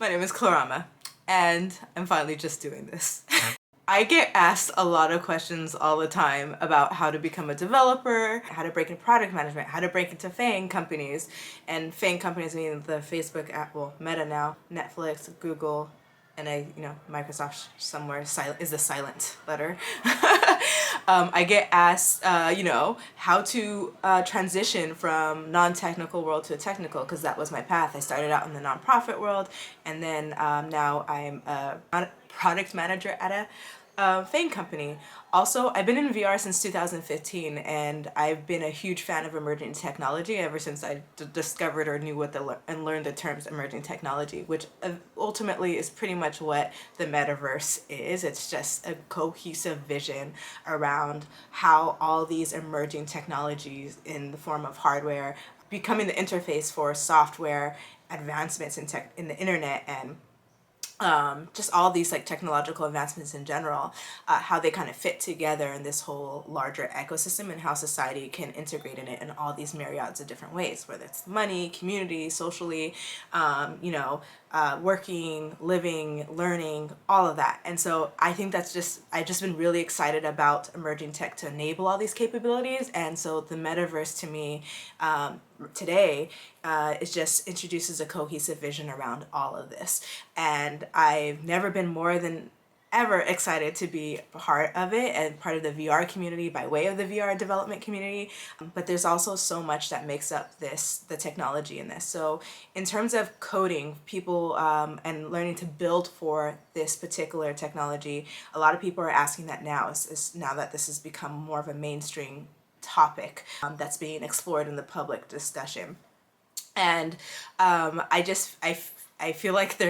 My name is Clarama, and I'm finally just doing this. I get asked a lot of questions all the time about how to become a developer, how to break into product management, how to break into FAANG companies. And FAANG companies mean the Facebook app, well, Meta now, Netflix, Google, and Microsoft somewhere is the silent letter. I get asked, how to transition from non-technical world to a technical, because that was my path. I started out in the nonprofit world, and then now I'm a product manager at a FAANG company. Also, I've been in VR since 2015, and I've been a huge fan of emerging technology ever since I discovered or knew what and learned the terms emerging technology, which ultimately is pretty much what the metaverse is. It's just a cohesive vision around how all these emerging technologies in the form of hardware becoming the interface for software advancements in the internet, and just all these like technological advancements in general, how they kind of fit together in this whole larger ecosystem, and how society can integrate in it in all these myriads of different ways, whether it's money, community, socially, working, living, learning, all of that. And so I think I've just been really excited about emerging tech to enable all these capabilities. And so the metaverse to me today it just introduces a cohesive vision around all of this. And I've never been more than ever excited to be part of it and part of the VR community by way of the VR development community. But there's also so much that makes up the technology in this. So in terms of coding, people and learning to build for this particular technology, a lot of people are asking that now, is now that this has become more of a mainstream topic that's being explored in the public discussion. And I feel like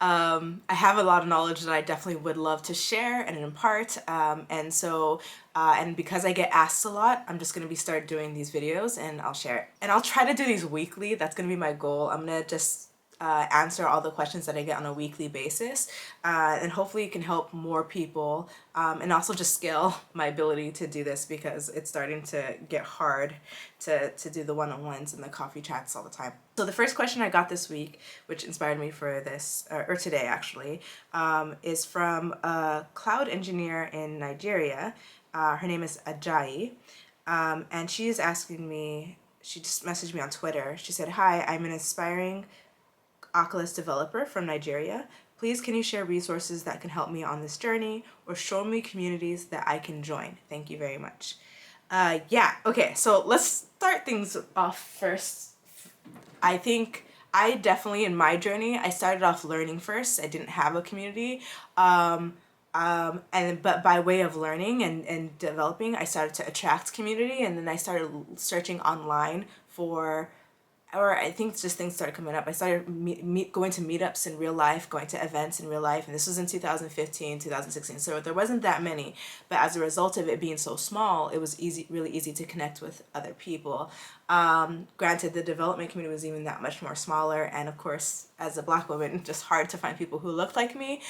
I have a lot of knowledge that I definitely would love to share and impart. And because I get asked a lot, I'm just gonna start doing these videos, and I'll share it. And I'll try to do these weekly. That's gonna be my goal. I'm gonna just answer all the questions that I get on a weekly basis, and hopefully it can help more people, and also just scale my ability to do this, because it's starting to get hard to do the one-on-ones and the coffee chats all the time. So the first question I got this week, which inspired me for this, or today actually, is from a cloud engineer in Nigeria. Her name is Ajayi, and she is asking me, she just messaged me on Twitter. She said, "Hi, I'm an aspiring Oculus developer from Nigeria. Please, can you share resources that can help me on this journey, or show me communities that I can join? Thank you very much." Yeah, okay, so let's start things off first. I think I definitely, in my journey, I started off learning first. I didn't have a community. But by way of learning and developing, I started to attract community, and then I started searching online for, or I think just things started coming up. I started going to meetups in real life, going to events in real life, and this was in 2015, 2016, so there wasn't that many, but as a result of it being so small, it was really easy to connect with other people. Granted, the development community was even that much more smaller, and of course, as a Black woman, just hard to find people who looked like me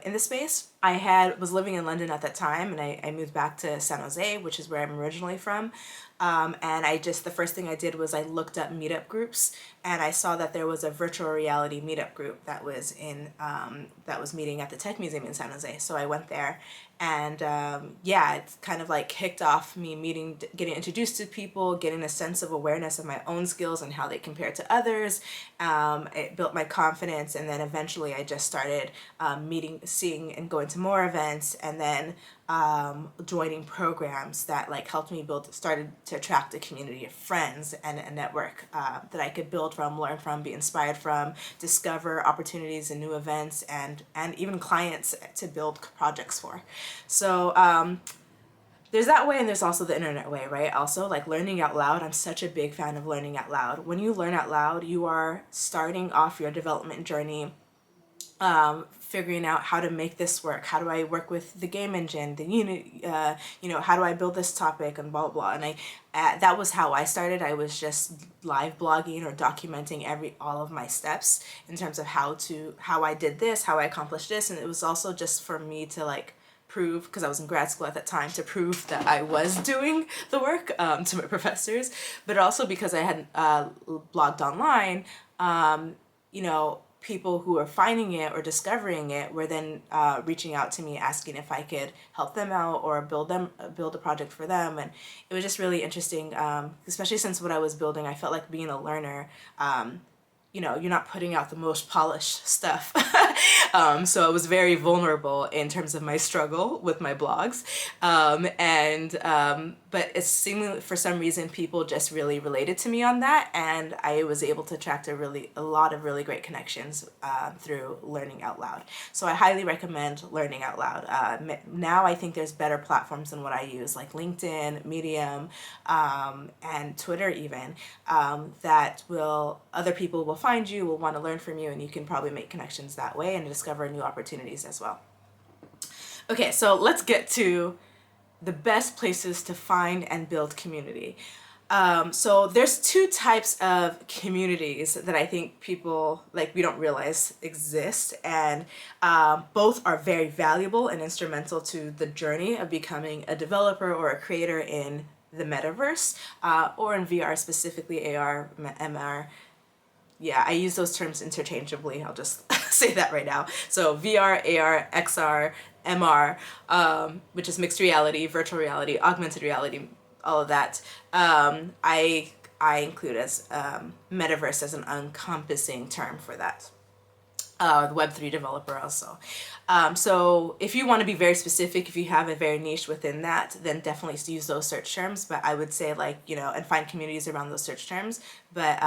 in the space. I was living in London at that time, and I moved back to San Jose, which is where I'm originally from. And the first thing I did was I looked up meetup groups, and I saw that there was a virtual reality meetup group that was meeting at the Tech Museum in San Jose. So I went there, and it's kind of like kicked off me getting introduced to people, getting a sense of awareness of my own skills and how they compare to others. It built my confidence, and then eventually I just started seeing and going to more events, and then joining programs that helped me started to attract a community of friends and a network that I could build from, learn from, be inspired from, discover opportunities and new events, and even clients to build projects for. So there's that way, and there's also the internet way, right? Also, learning out loud. I'm such a big fan of learning out loud. When you learn out loud, you are starting off your development journey, figuring out how to make this work. How do I work with the game engine, the Unity, how do I build this topic, and blah, blah, blah. And that was how I started. I was just live blogging or documenting all of my steps in terms of how I did this, how I accomplished this. And it was also just for me to prove, because I was in grad school at that time, to prove that I was doing the work to my professors, but also because I had blogged online, people who are finding it or discovering it were then reaching out to me asking if I could help them out or build a project for them. And it was just really interesting, especially since what I was building, I felt like being a learner, you know, you're not putting out the most polished stuff. So I was very vulnerable in terms of my struggle with my blogs. But it's seemingly, for some reason, people just really related to me on that. And I was able to attract a lot of really great connections through learning out loud. So I highly recommend learning out loud. Now I think there's better platforms than what I use, like LinkedIn, Medium, and Twitter even, that other people will find you, will want to learn from you, and you can probably make connections that way and discover new opportunities as well. Okay, so let's get to the best places to find and build community. So there's two types of communities that I think people, like, we don't realize exist, and both are very valuable and instrumental to the journey of becoming a developer or a creator in the metaverse, or in VR, specifically AR, MR. Yeah, I use those terms interchangeably. I'll just say that right now. So VR, AR, XR, MR, which is mixed reality, virtual reality, augmented reality, all of that. I include as metaverse as an encompassing term for that. The Web3 developer also. So if you want to be very specific, if you have a very niche within that, then definitely use those search terms. But I would say, like, you know, and find communities around those search terms. But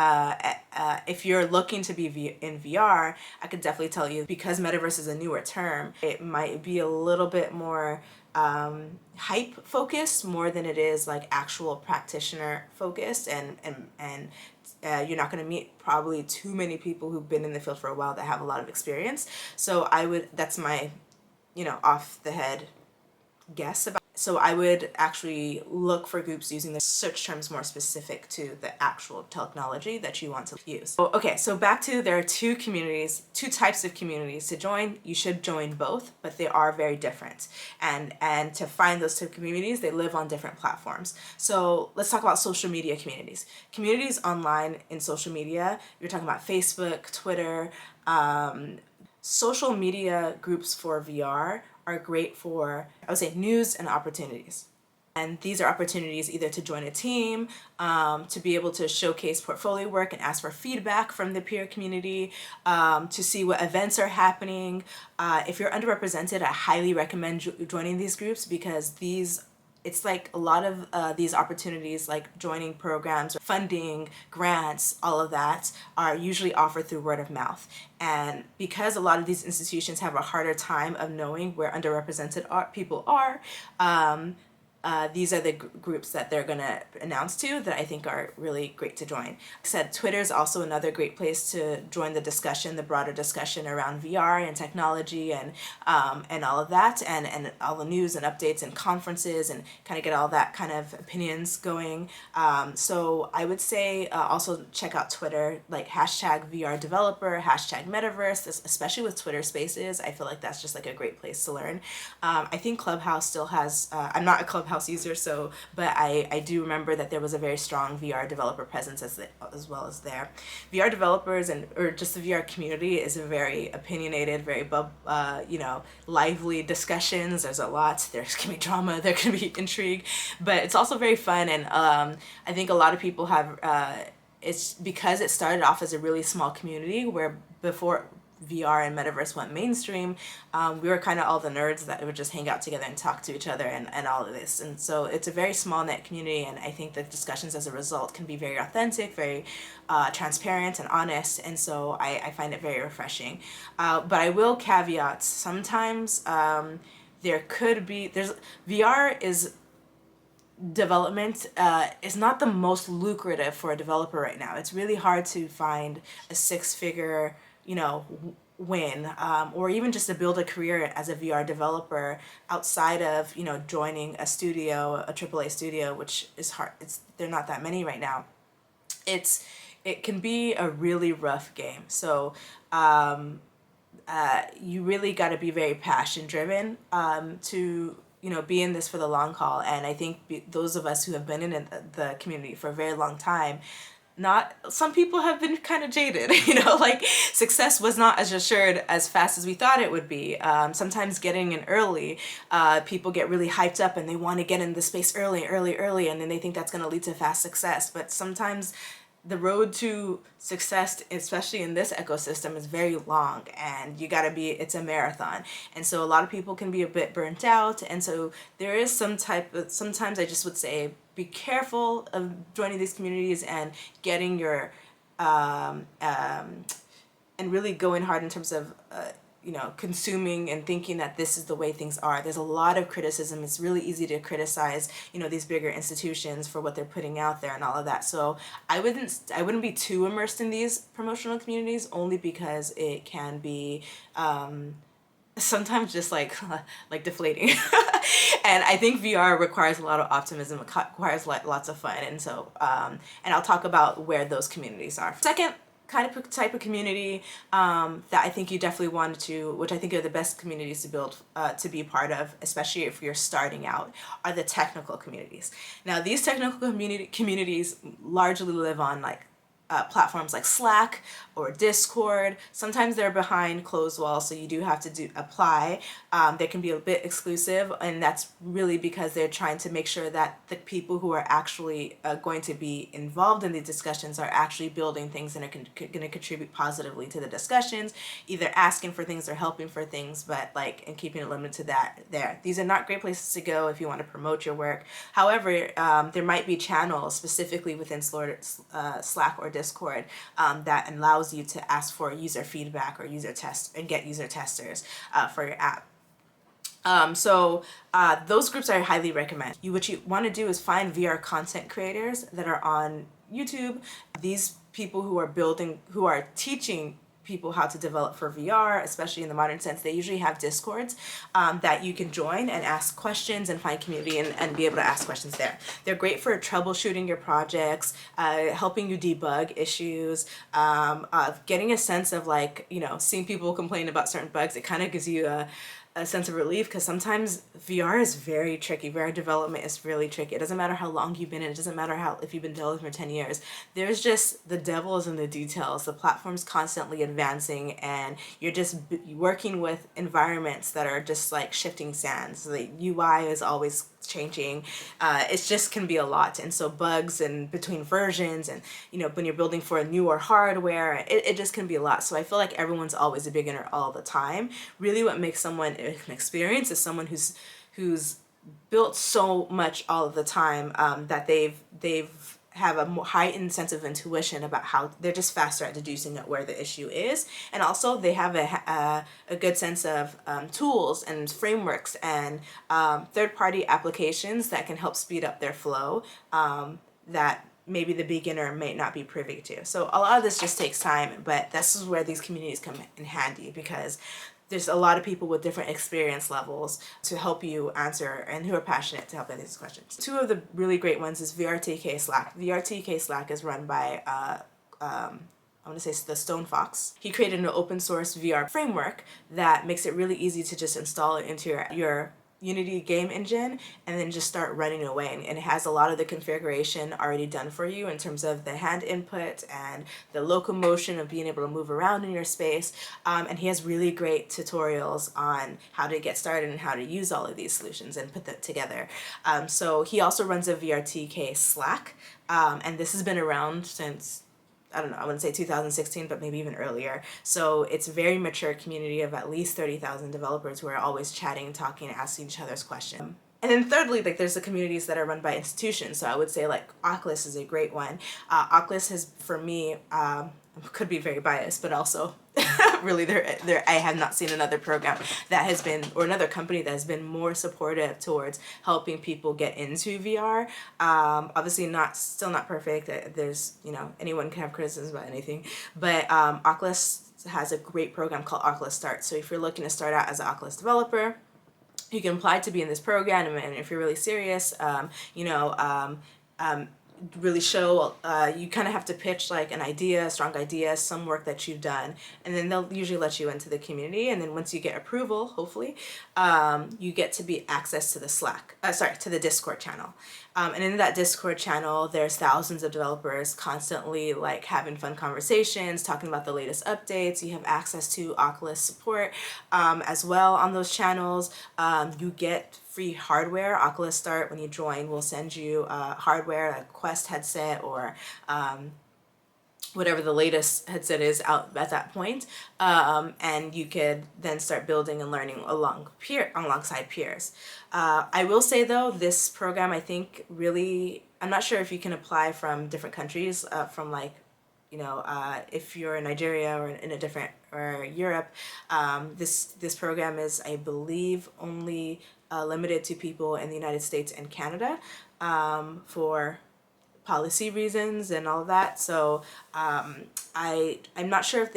if you're looking to be in VR, I could definitely tell you, because metaverse is a newer term, it might be a little bit more hype focused more than it is like actual practitioner focused, and you're not going to meet probably too many people who've been in the field for a while that have a lot of experience. So that's my, you know, off the head guess about. So I would actually look for groups using the search terms more specific to the actual technology that you want to use. Okay, so back to, there are two types of communities to join. You should join both, but they are very different. And to find those two communities, they live on different platforms. So let's talk about social media communities. Communities online in social media, you're talking about Facebook, Twitter, social media groups for VR are great for, I would say, news and opportunities. And these are opportunities either to join a team, to be able to showcase portfolio work and ask for feedback from the peer community, to see what events are happening. If you're underrepresented, I highly recommend joining these groups, because it's like a lot of these opportunities, like joining programs, or funding, grants, all of that, are usually offered through word of mouth. And because a lot of these institutions have a harder time of knowing where underrepresented people are, these are the groups that they're going to announce to that I think are really great to join. Like I said, Twitter is also another great place to join the discussion, the broader discussion around VR and technology and all of that, and all the news and updates and conferences, and kind of get all that kind of opinions going. So I would say also check out Twitter, like hashtag VR developer, hashtag metaverse, especially with Twitter Spaces. I feel like that's just like a great place to learn. I think Clubhouse still has, I'm not a Clubhouse user, but I do remember that there was a very strong VR developer presence as well as there. VR developers or just the VR community is a very opinionated, very lively discussions. There's a lot. There's gonna be drama. There can be intrigue, but it's also very fun. And I think a lot of people have. It's because it started off as a really small community where before VR and Metaverse went mainstream, we were kind of all the nerds that would just hang out together and talk to each other and all of this. And so it's a very small knit community, and I think the discussions as a result can be very authentic, very transparent and honest, and so I find it very refreshing. But I will caveat, sometimes VR is development is not the most lucrative for a developer right now. It's really hard to find a six-figure win, or even just to build a career as a VR developer outside of joining a studio, a AAA studio, which is hard. They're not that many right now. It can be a really rough game. So you really got to be very passion driven to be in this for the long haul. And I think those of us who have been in the community for a very long time, not, some people have been kind of jaded, you know, like success was not as assured as fast as we thought it would be. Sometimes getting in early, people get really hyped up and they want to get in the space early, and then they think that's going to lead to fast success. But sometimes the road to success, especially in this ecosystem, is very long, and you gotta be, it's a marathon. And so a lot of people can be a bit burnt out. And so there is some type of, sometimes I just would say, be careful of joining these communities and getting your, and really going hard in terms of, you know, consuming and thinking that this is the way things are. There's a lot of criticism. It's really easy to criticize, you know, these bigger institutions for what they're putting out there and all of that. So I wouldn't be too immersed in these promotional communities, only because it can be sometimes just like deflating. And I think VR requires a lot of optimism. It requires lots of fun. And so and I'll talk about where those communities are. Second kind of type of community that I think you definitely want to, which I think are the best communities to build, to be part of, especially if you're starting out, are the technical communities. Now, these technical communities largely live on like platforms like Slack or Discord. Sometimes they're behind closed walls, so you do have to apply. They can be a bit exclusive, and that's really because they're trying to make sure that the people who are actually going to be involved in these discussions are actually building things and are going to contribute positively to the discussions, either asking for things or helping for things, but like, and keeping it limited to that there. These are not great places to go if you want to promote your work. However, there might be channels specifically within Slack or Discord that allows you to ask for user feedback or user test and get user testers for your app. So those groups I highly recommend. What you want to do is find VR content creators that are on YouTube. These people who are teaching people how to develop for VR, especially in the modern sense, they usually have Discords that you can join and ask questions and find community and be able to ask questions there. They're great for troubleshooting your projects, helping you debug issues, getting a sense of like, you know, seeing people complain about certain bugs. It kind of gives you a sense of relief, because sometimes VR is very tricky. VR development is really tricky. It doesn't matter how long you've been in it. It doesn't matter if you've been developing for 10 years. There's just, the devil is in the details. The platform's constantly advancing, and you're just working with environments that are just like shifting sands. So the UI is always changing. It just can be a lot. And so bugs and between versions, and, you know, when you're building for a newer hardware, it just can be a lot. So I feel like everyone's always a beginner all the time. Really what makes someone an experience is someone who's built so much all of the time, that they've have a more heightened sense of intuition about how they're just faster at deducing where the issue is. And also they have a good sense of tools and frameworks and third-party applications that can help speed up their flow, that maybe the beginner may not be privy to. So a lot of this just takes time, but this is where these communities come in handy, because there's a lot of people with different experience levels to help you answer and who are passionate to help answer these questions. Two of the really great ones is VRTK Slack. VRTK Slack is run by I want to say the Stone Fox. He created an open source VR framework that makes it really easy to just install it into your Unity game engine and then just start running away. And it has a lot of the configuration already done for you in terms of the hand input and the locomotion of being able to move around in your space. And he has really great tutorials on how to get started and how to use all of these solutions and put that together. So he also runs a VRTK Slack, and this has been around since, I don't know, I wouldn't say 2016, but maybe even earlier. So it's a very mature community of at least 30,000 developers who are always chatting, talking, asking each other's questions. And then thirdly, like, there's the communities that are run by institutions. So I would say like Oculus is a great one. Oculus has, for me, could be very biased, but also really I have not seen another program that has been, or another company that has been more supportive towards helping people get into VR. Obviously still not perfect. There's, you know, anyone can have criticisms about anything, but Oculus has a great program called Oculus Start. So if you're looking to start out as an Oculus developer, you can apply to be in this program, and if you're really serious, you know, really show, you kind of have to pitch like an idea, a strong idea, some work that you've done, and then they'll usually let you into the community. And then once you get approval, hopefully, you get to be access to the to the Discord channel. And in that Discord channel, there's thousands of developers constantly like having fun conversations, talking about the latest updates. You have access to Oculus support as well on those channels. You get free hardware. Oculus Start, when you join, will send you hardware, a Quest headset or whatever the latest headset is out at that point, and you could then start building and learning alongside peers. I will say though, this program I think really, I'm not sure if you can apply from different countries, from like, if you're in Nigeria or in a different, or Europe, this program is, I believe, only limited to people in the United States and Canada, for policy reasons and all of that. So I'm not sure if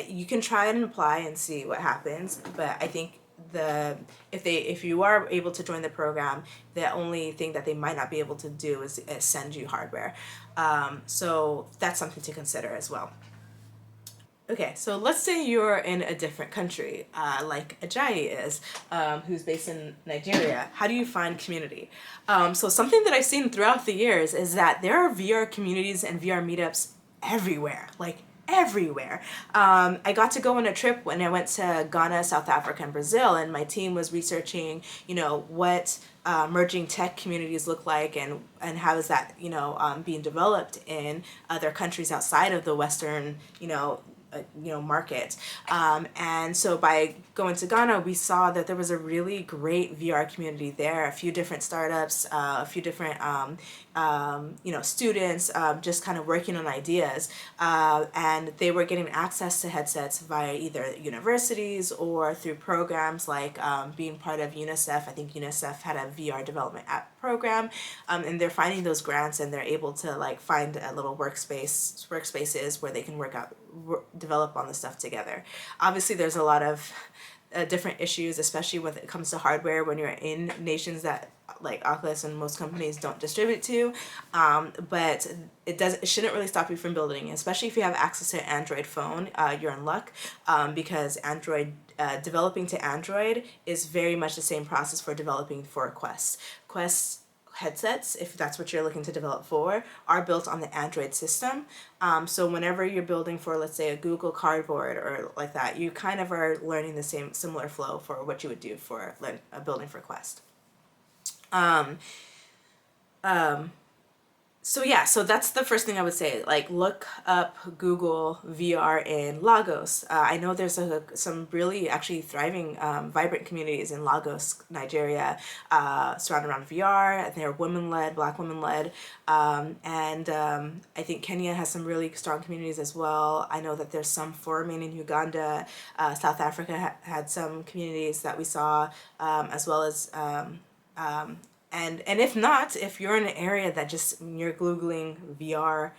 you can try and apply and see what happens, but I think if you are able to join the program, the only thing that they might not be able to do is send you hardware. So that's something to consider as well. Okay, so let's say you're in a different country, like Ajayi is, who's based in Nigeria. How do you find community? So something that I've seen throughout the years is that there are VR communities and VR meetups everywhere, like everywhere. I got to go on a trip when I went to Ghana, South Africa, and Brazil, and my team was researching, what emerging tech communities look like, and how is that, being developed in other countries outside of the Western, market. And so by going to Ghana, we saw that there was a really great VR community there, a few different startups, a few different, students just kind of working on ideas. And they were getting access to headsets via either universities or through programs like being part of UNICEF. I think UNICEF had a VR development app program, and they're finding those grants, and they're able to like find a little workspaces where they can develop on the stuff together. Obviously, there's a lot of different issues, especially when it comes to hardware, when you're in nations that like Oculus and most companies don't distribute to, but it shouldn't really stop you from building, especially if you have access to an Android phone. You're in luck, because developing to Android is very much the same process for developing for Quest headsets, if that's what you're looking to develop for, are built on the Android system. So whenever you're building for, let's say, a Google Cardboard or like that, you kind of are learning the similar flow for what you would do for building for Quest. So yeah, so that's the first thing I would say. Like, look up Google VR in Lagos. I know there's some really actually thriving, vibrant communities in Lagos, Nigeria, surrounded around VR. They're women-led, Black women-led, and I think Kenya has some really strong communities as well. I know that there's some forming in Uganda. South Africa had some communities that we saw, as well as. And if not, if you're in an area that just you're Googling VR,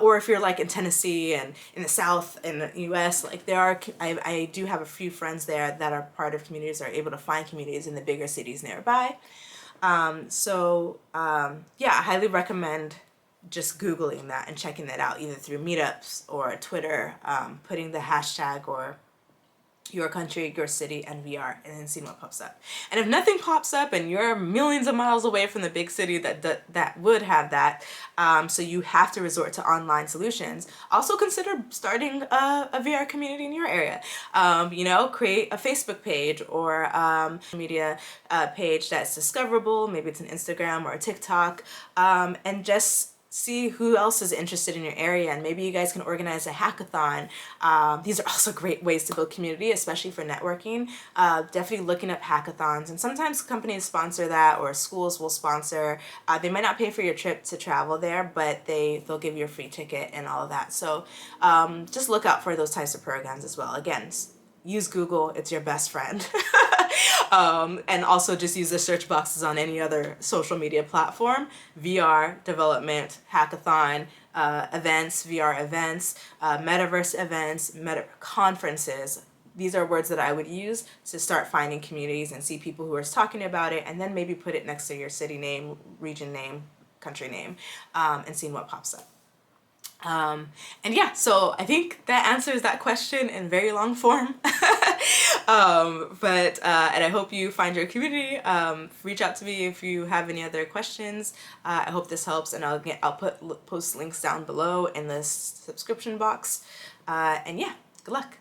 or if you're like in Tennessee and in the South in the US, like I do have a few friends there that are part of communities, are able to find communities in the bigger cities nearby. Yeah, I highly recommend just Googling that and checking that out, either through meetups or Twitter, putting the hashtag or your country, your city, and VR, and then seeing what pops up. And if nothing pops up and you're millions of miles away from the big city that would have that, so you have to resort to online solutions, also consider starting a VR community in your area. Create a Facebook page or media page that's discoverable. Maybe it's an Instagram or a TikTok, and just see who else is interested in your area, and maybe you guys can organize a hackathon. These are also great ways to build community, especially for networking. Definitely looking up hackathons, and sometimes companies sponsor that, or schools will sponsor. They might not pay for your trip to travel there, but they'll give you a free ticket and all of that. So just look out for those types of programs as well. Again, use Google, it's your best friend. And also just use the search boxes on any other social media platform. VR development, hackathon, events, VR events, metaverse events, conferences. These are words that I would use to start finding communities and see people who are talking about it, and then maybe put it next to your city name, region name, country name, and seeing what pops up. And yeah, so I think that answers that question in very long form. And I hope you find your community. Reach out to me if you have any other questions. I hope this helps, and I'll post links down below in the subscription box. And yeah, good luck.